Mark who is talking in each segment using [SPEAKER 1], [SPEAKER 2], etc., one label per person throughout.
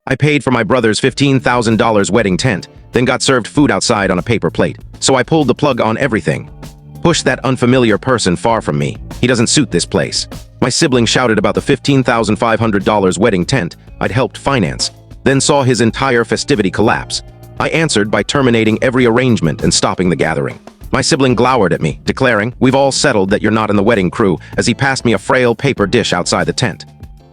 [SPEAKER 1] I paid for my brother's $15,000 wedding tent, then got served food outside on a paper plate, so I pulled the plug on everything. Push that unfamiliar person far from me. He doesn't suit this place. My sibling shouted about the $15,500 wedding tent I'd helped finance, then saw his entire festivity collapse. I answered by terminating every arrangement and stopping the gathering. My sibling glowered at me, declaring, "We've all settled that you're not in the wedding crew," as he passed me a frail paper dish outside the tent.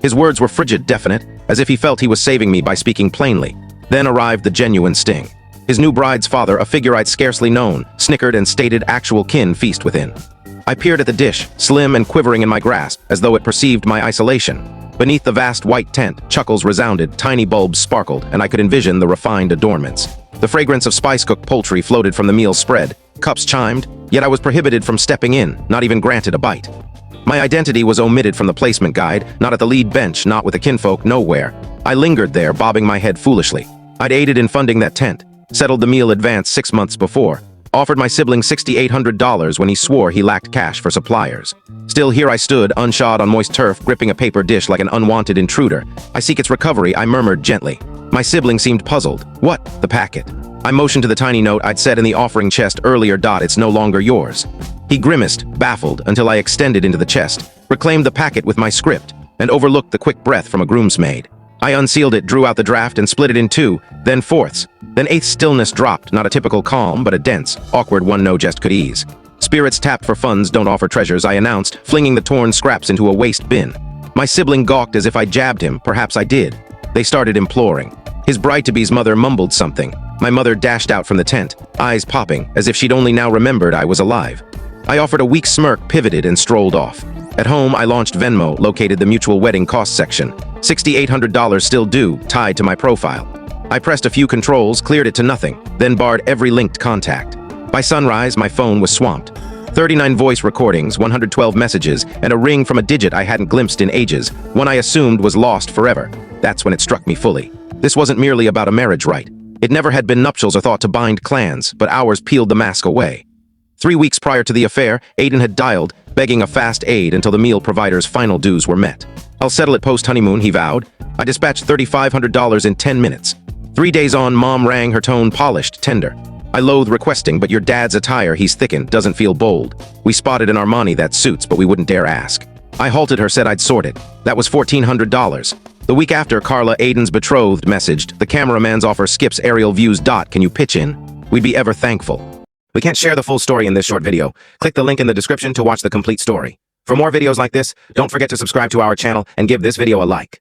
[SPEAKER 1] His words were frigid, definite, as if he felt he was saving me by speaking plainly. Then arrived the genuine sting. His new bride's father, a figure I'd scarcely known, snickered and stated actual kin feast within. I peered at the dish, slim and quivering in my grasp, as though it perceived my isolation. Beneath the vast white tent, chuckles resounded, tiny bulbs sparkled, and I could envision the refined adornments. The fragrance of spice-cooked poultry floated from the meal's spread. Cups chimed, yet I was prohibited from stepping in, not even granted a bite. My identity was omitted from the placement guide, not at the lead bench, not with the kinfolk, nowhere. I lingered there, bobbing my head foolishly. I'd aided in funding that tent, settled the meal advance 6 months before, offered my sibling $6,800 when he swore he lacked cash for suppliers. Still, here I stood, unshod on moist turf, gripping a paper dish like an unwanted intruder. "I seek its recovery," I murmured gently. My sibling seemed puzzled. "What?" "The packet." I motioned to the tiny note I'd said in the offering chest earlier. "It's no longer yours." He grimaced, baffled, until I extended into the chest, reclaimed the packet with my script, and overlooked the quick breath from a groomsmaid. I unsealed it, drew out the draft, and split it in two, then fourths. Then eighth. Stillness dropped, not a typical calm, but a dense, awkward one no jest could ease. "Spirits tapped for funds don't offer treasures," I announced, flinging the torn scraps into a waste bin. My sibling gawked as if I jabbed him. Perhaps I did. They started imploring. His bride-to-be's mother mumbled something. My mother dashed out from the tent, eyes popping, as if she'd only now remembered I was alive. I offered a weak smirk, pivoted, and strolled off. At home, I launched Venmo, located the mutual wedding cost section. $6,800 still due, tied to my profile. I pressed a few controls, cleared it to nothing, then barred every linked contact. By sunrise, my phone was swamped. 39 voice recordings, 112 messages, and a ring from a digit I hadn't glimpsed in ages, one I assumed was lost forever. That's when it struck me fully. This wasn't merely about a marriage rite. It never had been nuptials or thought to bind clans, but ours peeled the mask away. 3 weeks prior to the affair, Aiden had dialed, begging a fast aid until the meal provider's final dues were met. "I'll settle it post-honeymoon," he vowed. I dispatched $3,500 in 10 minutes. 3 days on, Mom rang, her tone polished, tender. "I loathe requesting, but your dad's attire, he's thickened, doesn't feel bold. We spotted an Armani that suits, but we wouldn't dare ask." I halted her, said I'd sort it. That was $1,400. The week after, Carla, Aiden's betrothed, messaged, "The cameraman's offer skips aerial views. Can you pitch in? We'd be ever thankful." We can't share the full story in this short video. Click the link in the description to watch the complete story. For more videos like this, don't forget to subscribe to our channel and give this video a like.